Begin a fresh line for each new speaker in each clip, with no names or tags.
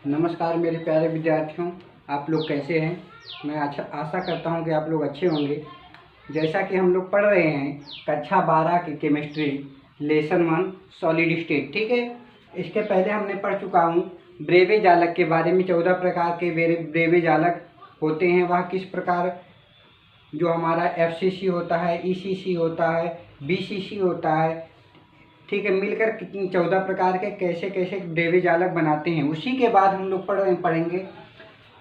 नमस्कार मेरे प्यारे विद्यार्थियों, आप लोग कैसे हैं। मैं आशा करता हूं कि आप लोग अच्छे होंगे। जैसा कि हम लोग पढ़ रहे हैं कक्षा 12 की केमिस्ट्री लेसन 1 सॉलिड स्टेट, ठीक है। इसके पहले हमने पढ़ चुका हूं ब्रेवे जालक के बारे में। 14 प्रकार के ब्रेवे जालक होते हैं। वह किस प्रकार, जो हमारा FCC होता है, ECC होता है, BCC होता है, ठीक है, मिलकर कितनी 14 प्रकार के कैसे कैसे ब्रेवे जालक बनाते हैं। उसी के बाद हम लोग पढ़ेंगे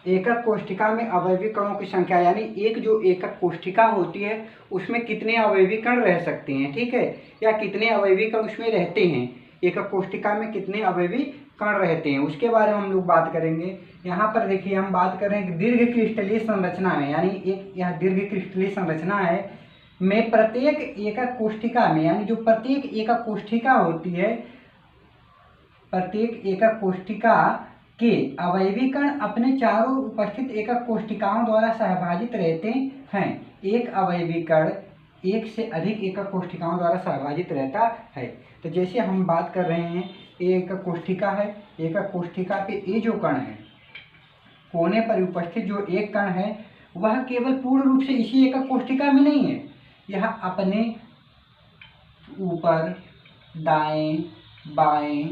एकक कोष्ठिका में अवयवी कणों की संख्या, यानी एक जो एकक कोष्ठिका होती है उसमें कितने अवयवी कण रह सकते हैं, ठीक है, या कितने अवयवी कण उसमें रहते हैं। एकक कोष्ठिका में कितने अवयवी कण रहते हैं उसके बारे में हम लोग बात करेंगे। यहाँ पर देखिए हम बात कर रहे हैं दीर्घ क्रिस्टलीय संरचना में, यानी एक यह दीर्घ क्रिस्टलीय संरचना है में प्रत्येक एकक कोष्ठिका में, यानी जो प्रत्येक एकक कोष्ठिका होती है, प्रत्येक एकक कोष्ठिका के अवयवी कण अपने चारों उपस्थित एकक कोष्ठिकाओं द्वारा सहभाजित रहते हैं। एक अवयवी कण एक से अधिक एकक कोष्ठिकाओं द्वारा सहभाजित रहता है। तो जैसे हम बात कर रहे हैं एकक कोष्ठिका है, एकक कोष्ठिका के ये जो कण है, कोने पर उपस्थित जो एक कण है वह केवल पूर्ण रूप से इसी एकक कोष्ठिका में नहीं है, यह अपने ऊपर, दाएं, बाएं,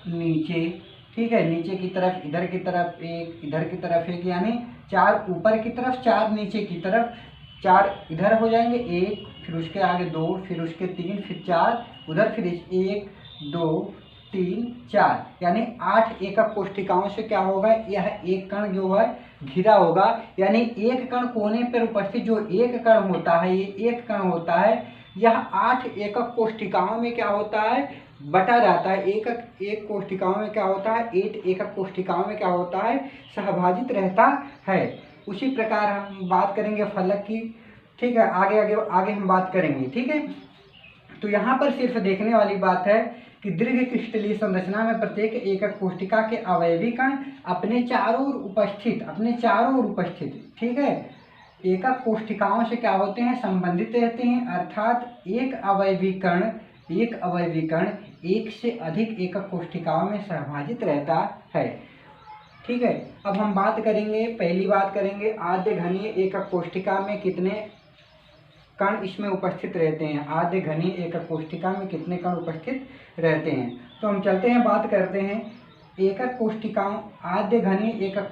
नीचे, ठीक है, नीचे की तरफ, इधर की तरफ एक, इधर की तरफ एक, यानी 4 ऊपर की तरफ, 4 नीचे की तरफ, 4 इधर हो जाएंगे, 1, फिर उसके आगे 2, फिर उसके 3, फिर 4 उधर, फिर 1, 2, 3, 4, यानी 8 एकक कोष्ठिकाओं से क्या होगा, यह एक कण जो है घिरा होगा। यानी एक कण कोने पर उपस्थित जो एक कण होता है, ये एक कण होता है, यह 8 एकक कोष्ठिकाओं में क्या होता है, बटा जाता है। एक कोष्ठिकाओं में क्या होता है, 8 एकक कोष्ठिकाओं में क्या होता है, सहभाजित रहता है। उसी प्रकार हम बात करेंगे फलक की, ठीक है, आगे आगे आगे हम बात करेंगे, ठीक है। तो यहाँ पर सिर्फ देखने वाली बात है कि दीर्घ क्रिस्टलीय संरचना में प्रत्येक एकक कोष्ठिका के अवयवी कण अपने चारों ओर उपस्थित, ठीक है, एकक कोष्ठिकाओं से क्या होते हैं, संबंधित रहते हैं। अर्थात एक अवयवी कण एक से अधिक एकक कोष्ठिकाओं में सहभाजित रहता है, ठीक है। अब हम बात करेंगे, पहली बात करेंगे आद्य घनीय एकक कोष्ठिका में कितने कण इसमें उपस्थित रहते हैं। आद्य घनीय एकक कोष्ठिका में कितने कण उपस्थित रहते हैं। तो हम चलते हैं, बात करते हैं एकक कोष्ठिकाओं। आद्य घनीय एकक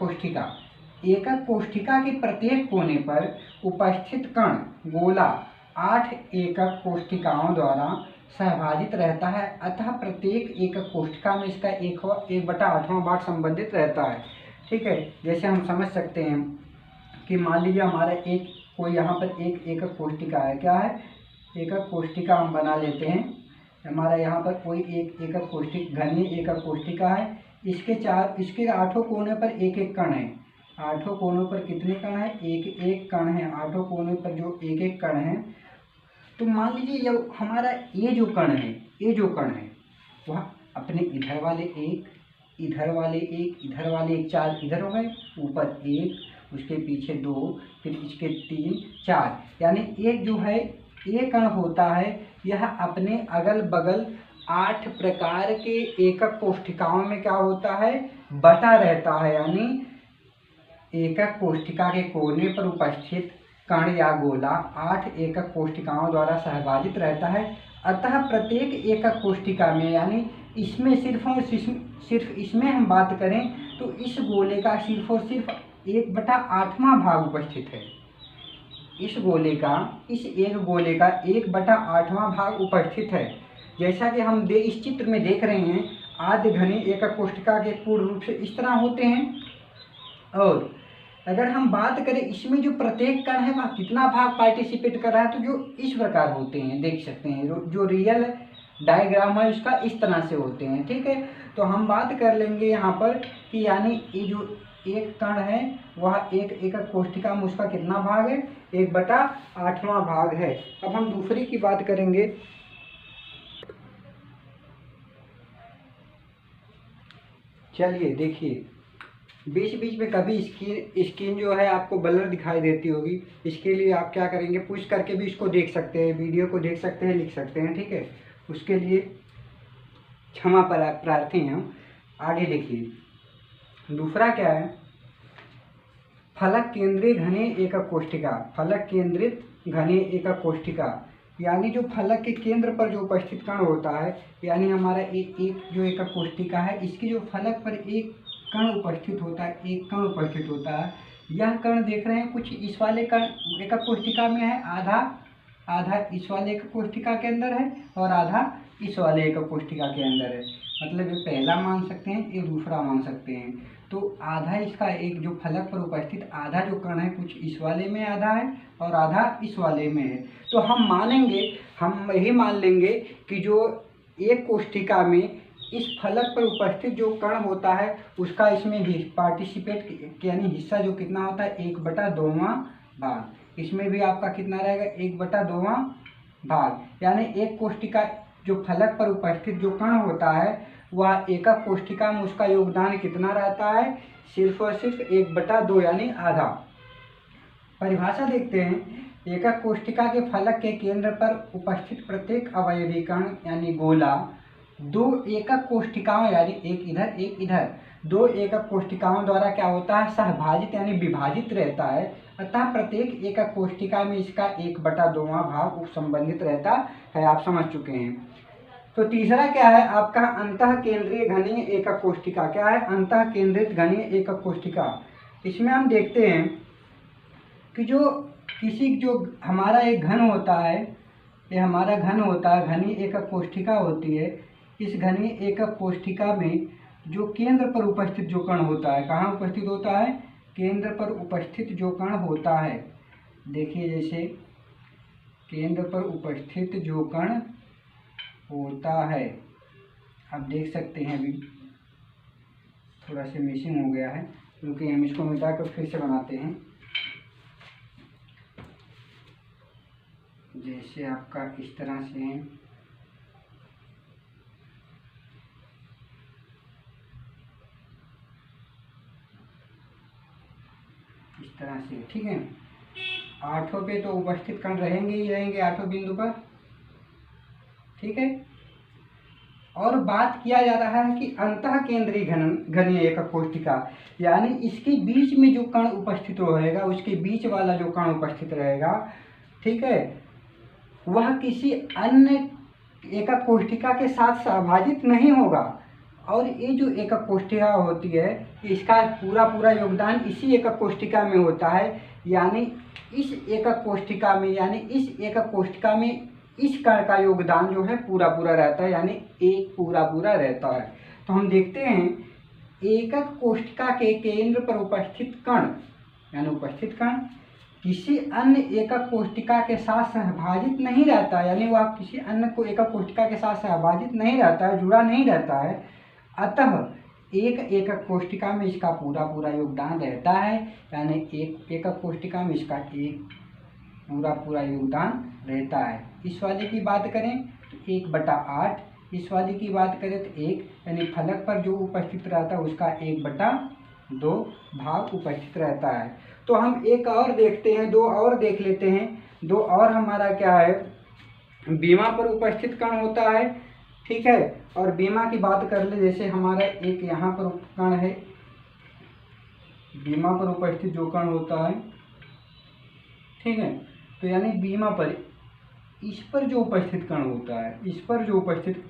कोष्ठिका के प्रत्येक कोने पर उपस्थित कण गोला 8 एकक कोष्ठिकाओं द्वारा सहभाजित रहता है। अतः प्रत्येक एकक कोष्ठिका में इसका 1/8वां भाग संबंधित रहता है, ठीक है। जैसे हम समझ सकते हैं कि मान लीजिए हमारा कोई यहाँ पर एक एकक कोष्ठिका है, क्या है, एकक कोष्ठिका हम बना लेते हैं। हमारा यहाँ पर कोई एक एकक कोष्ठिका, घनीय एकक कोष्ठिका है, इसके 8 कोने पर एक एक कण है। 8 कोनों पर कितने कण है, एक एक कण है। 8 कोने पर जो एक एक कण है, तो मान लीजिए जब हमारा ये जो कण है वह अपने इधर वाले एक, इधर वाले एक, इधर वाले एक, 4 इधर हो गए, ऊपर 1, उसके पीछे 2, फिर इसके 3, 4, यानी एक जो है ये कण होता है, यह अपने अगल बगल 8 प्रकार के एकक कोष्ठिकाओं में क्या होता है, बटा रहता है। यानी एकक कोष्ठिका के कोने पर उपस्थित कण या गोला 8 एकक कोष्ठिकाओं द्वारा सहभाजित रहता है। अतः प्रत्येक एकक कोष्ठिका में, यानी इसमें सिर्फ इसमें हम बात करें तो इस गोले का सिर्फ और सिर्फ 1/8वां भाग उपस्थित है। इस एक गोले का 1/8वां भाग उपस्थित है। जैसा कि हम इस चित्र में देख रहे हैं, आद्य घनीय एकक कोष्ठिका के पूर्ण रूप से इस तरह होते हैं। और अगर हम बात करें इसमें जो प्रत्येक कण है वह कितना भाग पार्टिसिपेट कर रहा है, तो जो इस प्रकार होते हैं, देख सकते हैं जो रियल डायग्राम है उसका इस तरह से होते हैं, ठीक है। तो हम बात कर लेंगे यहाँ पर कि यानी ये जो एक कण है वह एक एकक कोष्ठिका में उसका कितना भाग है, 1/8वां भाग है। अब हम दूसरी की बात करेंगे। चलिए देखिए, बीच बीच में कभी स्क्रीन जो है आपको ब्लर दिखाई देती होगी, इसके लिए आप क्या करेंगे, पुश करके भी इसको देख सकते हैं, वीडियो को देख सकते हैं, लिख सकते हैं, ठीक है। उसके लिए क्षमा प्रार्थी हैं हम। आगे देखिए, दूसरा क्या है, फलक केंद्रित घनीय एकक कोष्ठिका। फलक केंद्रित घनीय एकक कोष्ठिका यानी जो फलक के केंद्र पर जो उपस्थित कण होता है, यानी हमारा एक जो एकक कोष्ठिका है, इसकी जो फलक पर एक कण उपस्थित होता है, एक कण उपस्थित होता है। यह कण देख रहे हैं कुछ इस वाले कण एकक कोष्ठिका में है, आधा इस वाले एकक कोष्ठिका के अंदर है और आधा इस वाले एकक कोष्ठिका के अंदर है। मतलब ये पहला मान सकते हैं, ये दूसरा मान सकते हैं। तो आधा इसका एक जो फलक पर उपस्थित आधा जो कण है, कुछ इस वाले में आधा है और आधा इस वाले में है। तो हम मानेंगे, हम यही मान लेंगे कि जो एक कोष्ठिका में इस फलक पर उपस्थित जो कण होता है उसका इसमें पार्टिसिपेट यानी हिस्सा जो कितना होता है, 1/2वां भाग। इसमें भी आपका कितना रहेगा, 1/2वां भाग। यानी एक कोष्ठिका जो फलक पर उपस्थित जो कण होता है वह एकक कोष्ठिका में उसका योगदान कितना रहता है, सिर्फ और सिर्फ 1/2 यानी आधा। परिभाषा देखते हैं, एकक कोष्ठिका के फलक के केंद्र पर उपस्थित प्रत्येक अवयवी कण यानी गोला दो एकक कोष्ठिकाओं यानी एक इधर दो एकक कोष्ठिकाओं द्वारा क्या होता है, सहभाजित यानी विभाजित रहता है। अतः प्रत्येक एकक कोष्ठिका में इसका 1/2वां भाग उपसंबंधित रहता है। आप समझ चुके हैं। तो तीसरा क्या है आपका, अंतः केंद्रीय घनीय एकक कोष्ठिका। क्या है, अंतः केंद्रित घनीय एकक कोष्ठिका। इसमें हम देखते हैं कि जो हमारा एक घन होता है, ये हमारा घन होता है, घनीय एकक कोष्ठिका होती है। इस घनीय एकक कोष्ठिका में जो केंद्र पर उपस्थित जो कण होता है, कहाँ उपस्थित होता है, केंद्र पर उपस्थित जो कण होता है। देखिए जैसे केंद्र पर उपस्थित जो कण होता है, आप देख सकते हैं अभी थोड़ा सा मिसिंग हो गया है क्योंकि हम इसको मिटाकर फिर से बनाते हैं। जैसे आपका इस तरह से है, इस तरह से, ठीक है। आठों पे तो उपस्थित कण रहेंगे ही रहेंगे, आठों बिंदु पर, ठीक है। और बात किया जा रहा है कि अंतः केंद्रीय घनीय एकक कोष्ठिका यानी इसके बीच में जो कण उपस्थित रहेगा, उसके बीच वाला जो कण उपस्थित रहेगा, ठीक है, वह किसी अन्य एकक कोष्ठिका के साथ सहभाजित नहीं होगा। और ये जो एकक कोष्ठिका होती है, इसका पूरा योगदान इसी एकक कोष्ठिका में होता है। यानी इस एकक कोष्ठिका में इस कण का योगदान जो है पूरा रहता है, यानी एक पूरा रहता है। तो हम देखते हैं एकक कोष्ठिका के केंद्र पर उपस्थित कण यानी उपस्थित कण किसी अन्य एकक कोष्ठिका के साथ सहभाजित नहीं रहता, यानी वह किसी अन्य को एकक कोष्ठिका के साथ सहभाजित नहीं रहता है, जुड़ा नहीं रहता है। अतः एक एकक कोष्ठिका में इसका पूरा योगदान रहता है, यानी एक एकक कोष्ठिका में इसका एक पूरा योगदान रहता है। इस वाले की बात करें तो 1/8, इस वाले की बात करें तो 1, यानी फलक पर जो उपस्थित रहता है उसका 1/2 भाग उपस्थित रहता है। तो हम एक और देखते हैं, दो और देख लेते हैं। दो और हमारा क्या है, बीमा पर उपस्थित कण होता है, ठीक है। और बीमा की बात कर ले, जैसे हमारा एक यहाँ पर कण है, बीमा पर उपस्थित जो कण होता है, ठीक है। तो यानी बीमा पर इस पर जो उपस्थित कण होता है, इस पर जो उपस्थित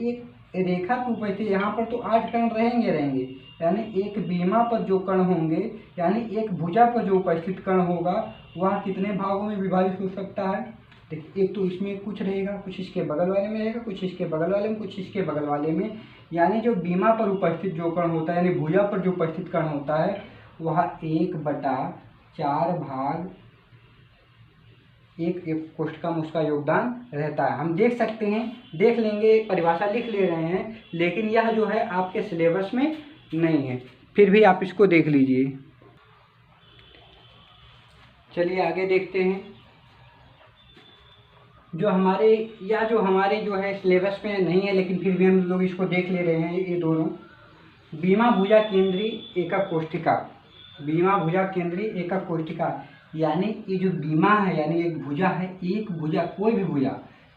एक रेखा पर उपस्थित, यहाँ पर तो 8 कण रहेंगे, यानी एक बीमा पर जो कण होंगे, यानी एक भुजा पर जो उपस्थित कण होगा वह कितने भागों में विभाजित हो सकता है। देखिए एक तो इसमें कुछ रहेगा, कुछ इसके बगल वाले में रहेगा, कुछ इसके बगल वाले में, कुछ इसके बगल वाले में। यानी जो बीमा पर उपस्थित जो कण होता है, यानी भुजा पर जो उपस्थित कण होता है वह 1/4 भाग एक कोष्ठिका में उसका योगदान रहता है। हम देख सकते हैं, देख लेंगे, परिभाषा लिख ले रहे हैं, लेकिन यह जो है आपके सिलेबस में नहीं है, फिर भी आप इसको देख लीजिए। चलिए आगे देखते हैं। जो हमारे जो है सिलेबस में नहीं है, लेकिन फिर भी हम लोग इसको देख ले रहे हैं, ये दोनों बीमा भुजा केंद्रीय एकक कोष्ठिका। बीमा भुजा केंद्रीय एकक कोष्ठिका यानी ये जो बीमा है, यानी एक भुजा है, एक भुजा, कोई भी भुजा,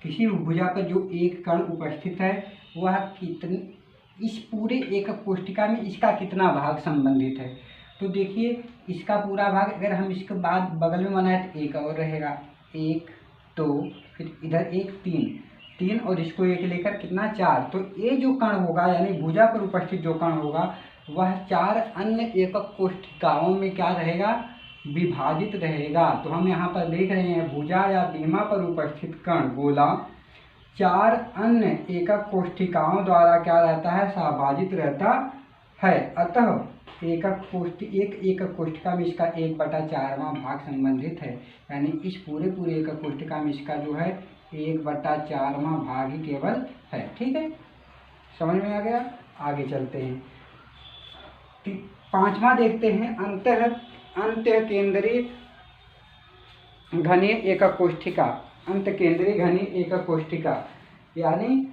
किसी भी भुजा पर जो एक कण उपस्थित है वह इस पूरे एकक कोष्ठिका में इसका कितना भाग संबंधित है। तो देखिए इसका पूरा भाग अगर हम इसके बाद बगल में बनाए तो एक और रहेगा, 1 2 फिर इधर 1 3 और इसको एक लेकर कितना 4। तो ये जो कण होगा यानी भुजा पर उपस्थित जो कण होगा वह 4 अन्य एकक कोष्ठिकाओं में क्या रहेगा, विभाजित रहेगा। तो हम यहाँ पर देख रहे हैं भुजा या बीमा पर उपस्थित कण गोला 4 अन्य एकक कोष्ठिकाओं द्वारा क्या रहता है, सहभाजित रहता है। अतः एक एकक कोष्ठिका में इसका 1/4वां भाग संबंधित है, यानी इस पूरे एकक कोष्ठिका में इसका जो है 1/4वां भाग ही केवल है। ठीक है, समझ में आ गया। आगे चलते हैं, 5वां देखते हैं, अंतःकेंद्रीय घनीय एकक कोष्ठिका। अंतःकेंद्रीय घनीय एकक कोष्ठिका यानी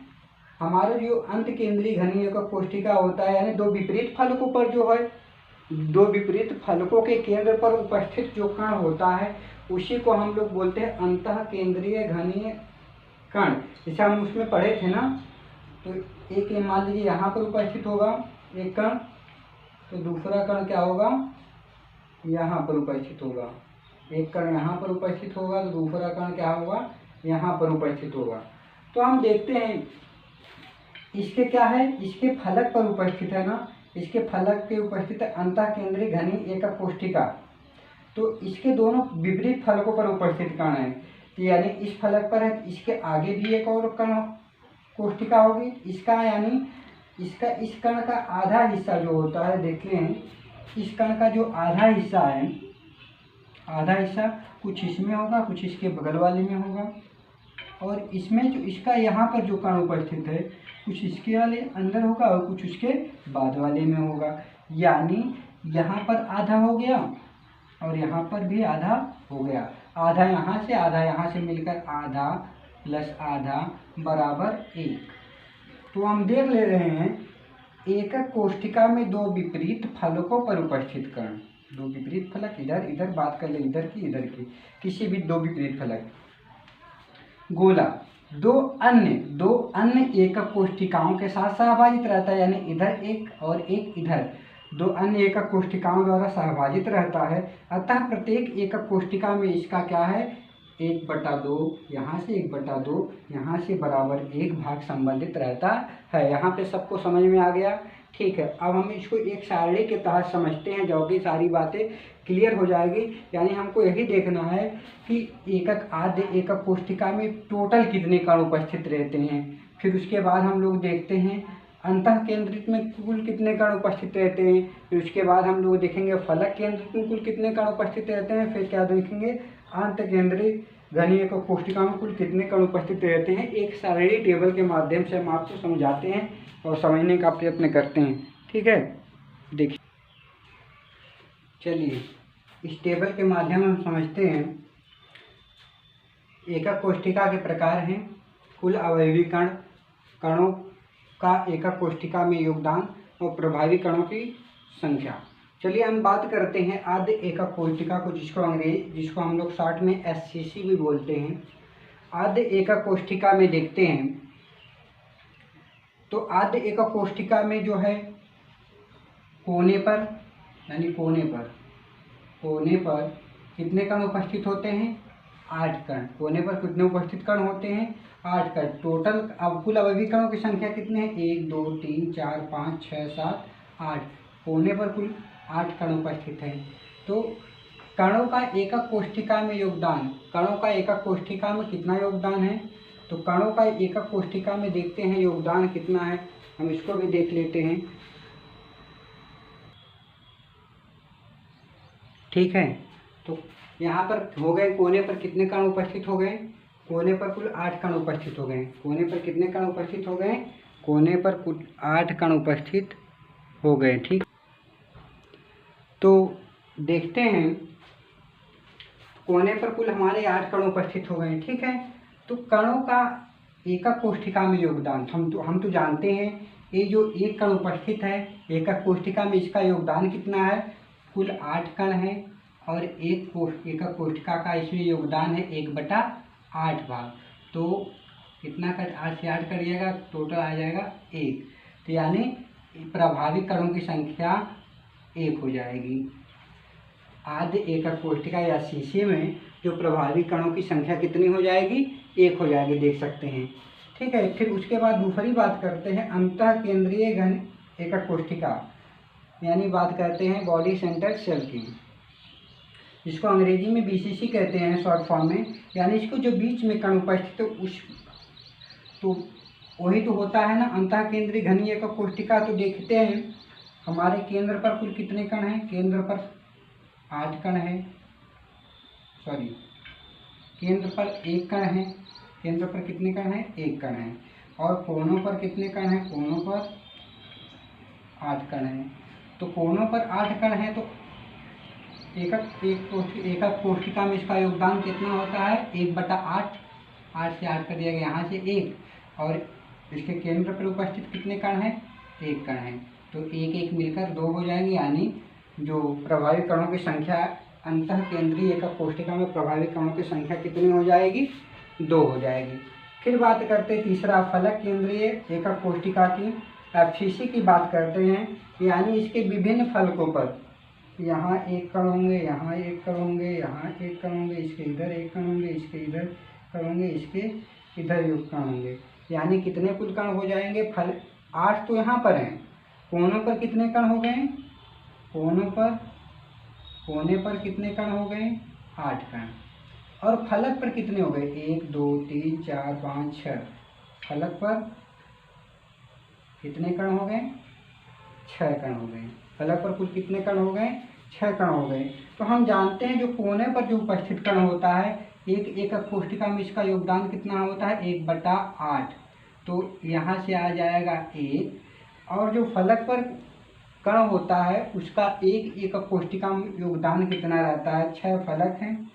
हमारे जो अंतःकेंद्रीय घनीय एकक कोष्ठिका होता है, यानी दो विपरीत फलकों पर जो है, दो विपरीत फलकों के केंद्र पर उपस्थित जो कण होता है उसी को हम लोग बोलते हैं अंतःकेंद्रीय घनीय कण। जैसे हम उसमें पढ़े थे ना, तो एक मान लीजिए यहाँ पर उपस्थित होगा एक कण, तो दूसरा कण क्या होगा, यहाँ पर उपस्थित होगा। एक कण यहाँ पर उपस्थित होगा तो दूसरा कण क्या होगा, यहाँ पर उपस्थित होगा। तो हम देखते हैं इसके क्या है, इसके फलक पर उपस्थित है ना, इसके फलक पे उपस्थित है अंतःकेंद्रीय घनीय एकक कोष्ठिका। तो इसके दोनों विपरीत फलकों पर उपस्थित कण है, तो यानी इस फलक पर है, इसके आगे भी एक और कण कोष्ठिका होगी इसका, यानी इसका इस कण का आधा हिस्सा जो होता है, देखते हैं इस कण का जो आधा हिस्सा है, आधा हिस्सा कुछ इसमें होगा कुछ इसके बगल वाले में होगा, और इसमें जो इसका यहाँ पर जो कण उपस्थित है कुछ इसके वाले अंदर होगा और कुछ उसके बाद वाले में होगा। यानी यहाँ पर आधा हो गया और यहाँ पर भी आधा हो गया, आधा यहाँ से आधा यहाँ से मिलकर आधा प्लस आधा बराबर 1। तो हम देख ले रहे हैं एकक कोष्ठिका में दो विपरीत फलकों पर उपस्थित कण, दो विपरीत फलक, इधर इधर बात कर ले, इधर की किसी भी दो विपरीत फलक गोला दो अन्य एकक कोष्ठिकाओं के साथ सहभाजित रहता है, यानी इधर एक और एक इधर, दो अन्य एकक कोष्ठिकाओं द्वारा सहभाजित रहता है। अतः प्रत्येक एकक कोष्ठिका में इसका क्या है, 1/2 यहाँ से 1/2 यहाँ से बराबर 1 भाग संबंधित रहता है। यहाँ पे सबको समझ में आ गया। ठीक है, अब हम इसको एक सारणी के तहत समझते हैं, जो कि सारी बातें क्लियर हो जाएगी। यानी हमको यही देखना है कि आद्य एकक कोष्ठिका में टोटल कितने कण उपस्थित रहते हैं। फिर उसके बाद हम लोग देखते हैं अंतःकेंद्रित में कुल कितने कण उपस्थित रहते हैं। फिर उसके बाद हम लोग देखेंगे फलक केंद्रित में कुल कितने कण उपस्थित रहते हैं। फिर क्या देखेंगे, अंतःकेंद्रीय घनीय एकक कोष्ठिका में कुल कितने कण उपस्थित रहते हैं। एक सारणी टेबल के माध्यम से हम आपको समझाते हैं और समझने का प्रयत्न करते हैं। ठीक है, देखिए, चलिए इस टेबल के माध्यम से हम समझते हैं। एकक कोष्ठिका के प्रकार हैं, कुल अवयवी कण, कणों का एकक कोष्ठिका में योगदान और प्रभावी कणों की संख्या। चलिए हम बात करते हैं आद्य एकक कोष्ठिका को, जिसको हम लोग शॉर्ट में SCC भी बोलते हैं। आद्य एकक कोष्ठिका में देखते हैं तो आद्य एकक कोष्ठिका में जो है कोने पर, यानी कोने पर कितने कण उपस्थित होते हैं, 8 कण। कोने पर कितने उपस्थित कण होते हैं, 8 कण। टोटल अब कुल अवयवी कणों की संख्या कितने हैं, 1 2 3 4 5 6 7 8। कोने पर कुल 8 कण उपस्थित हैं। तो कणों का एकक कोष्ठिका में योगदान, कणों का एकक कोष्ठिका में कितना योगदान है, तो कणों का एकक कोष्ठिका में देखते हैं योगदान कितना है, हम इसको भी देख लेते हैं। ठीक है, तो यहाँ पर हो गए, कोने पर कितने कण उपस्थित हो गए, कोने पर कुल 8 कण उपस्थित हो गए। कोने पर कितने कण उपस्थित हो गए, कोने पर कुल 8 कण उपस्थित हो गए। ठीक, तो देखते हैं कोने पर कुल हमारे 8 कण उपस्थित हो गए। ठीक है, तो कणों का एकक कोष्ठिका में योगदान हम तो जानते हैं, ये जो एक कण उपस्थित है एकक कोष्ठिका में, इसका योगदान कितना है, कुल 8 कण है और एकक कोष्ठिका का इसमें योगदान है 1/8 भाग। तो कितना कर 8 से 8 करिएगा, टोटल आ जाएगा 1। तो यानी प्रभावी कणों की संख्या 1 हो जाएगी। आद्य एकक कोष्ठिका या शीशे में जो प्रभावी कणों की संख्या कितनी हो जाएगी, 1 हो जाएगी, देख सकते हैं। ठीक है, फिर उसके बाद दूसरी बात करते हैं अंतः केंद्रीय घन एकक कोष्ठिका, यानी बात करते हैं बॉडी सेंटर्ड सेल की, जिसको अंग्रेजी में BCC कहते हैं शॉर्ट फॉर्म में। यानी इसको जो बीच में कण उपस्थित तो वही तो होता है ना अंतः केंद्रीय घनीय एकक कोष्ठिका। तो देखते हैं हमारे केंद्र पर कुल कितने कण हैं। केंद्र पर 8 कण है, सॉरी केंद्र पर 1 कण है। केंद्र पर कितने कण हैं, 1 कण है। और कोनों पर कितने कण हैं, कोनों पर 8 कण हैं। तो कोनों पर 8 कण हैं तो एकक कोष्ठिका में इसका योगदान कितना होता है, 1/8। 8 से 8 कर दिया गया, यहाँ से 1, और इसके केंद्र पर उपस्थित कितने कण हैं, 1 कण है। तो 1 1 मिलकर 2 हो जाएंगे, यानी जो प्रभावी कणों की संख्या अंतः केंद्रीय एकक कोष्ठिका में प्रभावी कणों की संख्या कितनी हो जाएगी, 2 हो जाएगी। फिर बात करते हैं तीसरा फलक केंद्रीय एकक कोष्ठिका की, FCC की बात करते हैं। यानी इसके विभिन्न फलकों पर यहाँ 1 कण होंगे, यहाँ 1 कण होंगे, यहाँ 1 कण होंगे, इसके इधर 1 कण होंगे, इसके इधर कण होंगे, इसके इधर योग कण होंगे। यानी कितने कुल कण हो जाएंगे, 8 तो यहाँ पर हैं। कोनों पर कितने कण हो गए, कोने पर कितने कण हो गए, 8 कण। और फलक पर कितने हो गए, 1 2 3 4 5 6। फलक पर कितने कण हो गए, 6 कण हो गए। फलक पर कुल कितने कण हो गए, 6 कण हो गए। तो हम जानते हैं जो कोने पर जो उपस्थित कण होता है एक एकक कोष्ठिका में इसका योगदान कितना होता है, 1/8। तो यहाँ से आ जाएगा 1। और जो फलक पर कण होता है उसका एक एकक कोष्ठिका में योगदान कितना रहता है, 6 फलक हैं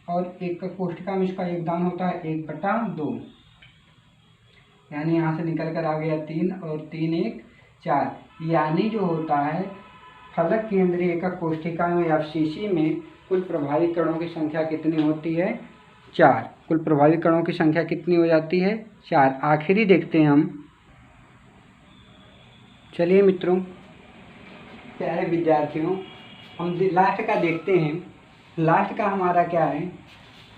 और एकक कोष्ठिका में इसका योगदान होता है 1/2। यानी यहाँ से निकल कर आ गया 3 और 3 1 4। यानी जो होता है फलक केंद्रीय एकक कोष्ठिका में FCC में कुल प्रभावी कणों की संख्या कितनी होती है, 4। कुल प्रभावी कणों की संख्या कितनी हो जाती है, 4। आखिरी देखते हैं हम। चलिए मित्रों, प्यारे विद्यार्थियों, हम लास्ट का देखते हैं। लास्ट का हमारा क्या है,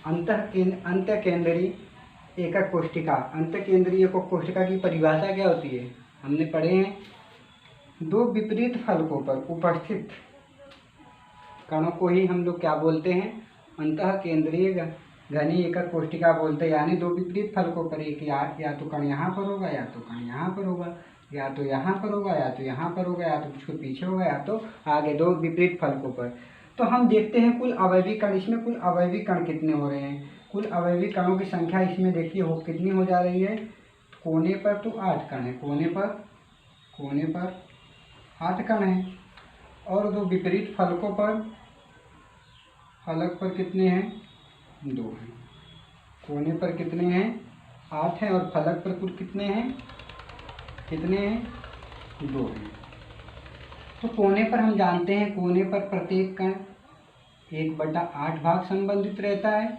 अंतः केंद्रीय एकक कोष्ठिका। अंतः केंद्रीय एकक कोष्ठिका की परिभाषा क्या होती है, हमने पढ़े हैं। 2 विपरीत फलकों पर उपस्थित कणों को ही हम लोग क्या बोलते हैं, अंतः केंद्रीय घनीय एकक कोष्ठिका बोलते हैं। यानी 2 विपरीत फलकों पर एक या तो कण यहाँ पर होगा, या तो कण यहाँ पर होगा, या तो यहाँ पर होगा, या तो यहाँ पर होगा, या तो कुछ पीछे होगा, या तो आगे। 2 विपरीत फलकों पर। तो हम देखते हैं कुल अवयवी कण, इसमें कुल अवयवी कण कितने हो रहे हैं। कुल अवयवी कणों की संख्या इसमें देखिए हो कितनी हो जा रही है। कोने पर तो 8 कण है, कोने पर 8 कण है। और 2 विपरीत फलकों पर, फलक पर कितने हैं, 2 हैं। कोने पर कितने हैं, 8 हैं, और फलक पर कुल कितने हैं, 2 हैं। तो कोने पर हम जानते हैं, कोने पर प्रत्येक कण 1/8 भाग संबंधित रहता है,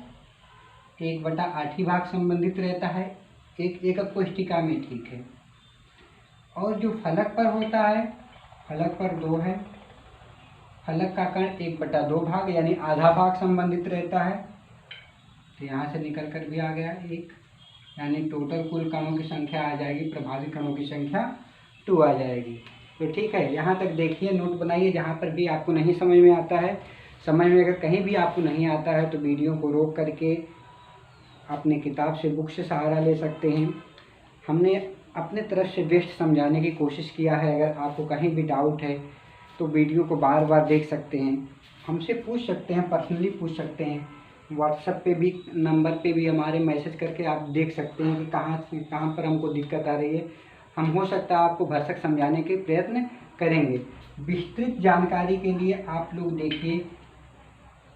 1/8 भाग संबंधित रहता है एक एकक कोष्ठिका में, ठीक है। और जो फलक पर होता है, फलक पर 2 है। फलक का कण 1/2 भाग यानी आधा भाग संबंधित रहता है। तो यहाँ से निकल कर भी आ गया 1। यानी टोटल कुल कणों की संख्या आ जाएगी, प्रभावी कणों की संख्या 2 आ जाएगी। तो ठीक है, यहाँ तक देखिए, नोट बनाइए। जहाँ पर भी आपको नहीं समझ में आता है, समझ में अगर कहीं भी आपको नहीं आता है तो वीडियो को रोक करके अपने किताब से, बुक से सहारा ले सकते हैं। हमने अपने तरफ से बेस्ट समझाने की कोशिश किया है। अगर आपको कहीं भी डाउट है तो वीडियो को बार बार देख सकते हैं, हमसे पूछ सकते हैं, पर्सनली पूछ सकते हैं। व्हाट्सएप पे भी, नंबर पे भी हमारे मैसेज करके आप देख सकते हैं कि कहाँ पर हमको दिक्कत आ रही है। हम हो सकता है आपको भरसक समझाने के प्रयत्न करेंगे। विस्तृत जानकारी के लिए आप लोग देखिए,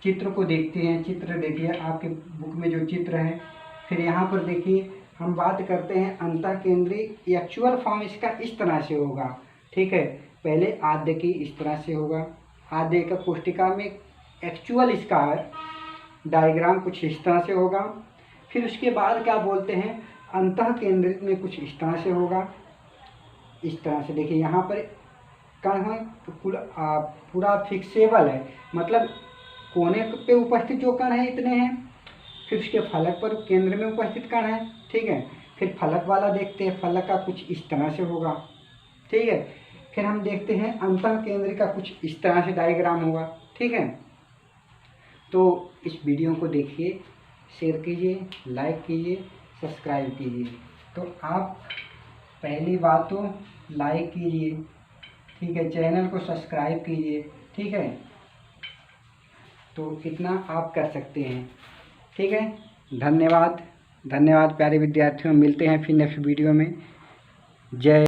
चित्र को देखते हैं, चित्र देखिए आपके बुक में जो चित्र है। फिर यहाँ पर देखिए, हम बात करते हैं अंतः केंद्रीय। एक्चुअल फॉर्म इसका इस तरह से होगा, ठीक है। पहले आद्य की इस तरह से होगा, आद्य एकक कोष्ठिका में एक्चुअल इसका डायग्राम कुछ इस तरह से होगा। फिर उसके बाद क्या बोलते हैं, अंतः केंद्रित में कुछ इस तरह से होगा। इस तरह से देखिए यहाँ पर कण है तो पूरा फिक्सेबल है, मतलब कोने पे उपस्थित जो कण है इतने हैं, फिर उसके फलक पर केंद्र में उपस्थित कण है, ठीक है। फिर फलक वाला देखते हैं, फलक का कुछ इस तरह से होगा, ठीक है। फिर हम देखते हैं अंतः केंद्र का कुछ इस तरह से डायग्राम होगा, ठीक है। तो इस वीडियो को देखिए, शेयर कीजिए, लाइक कीजिए, सब्सक्राइब कीजिए। तो आप पहली बात तो लाइक कीजिए, ठीक है, चैनल को सब्सक्राइब कीजिए, ठीक है। तो इतना आप कर सकते हैं, ठीक है। धन्यवाद, धन्यवाद प्यारे विद्यार्थियों, मिलते हैं फिर नेक्स्ट वीडियो में। जय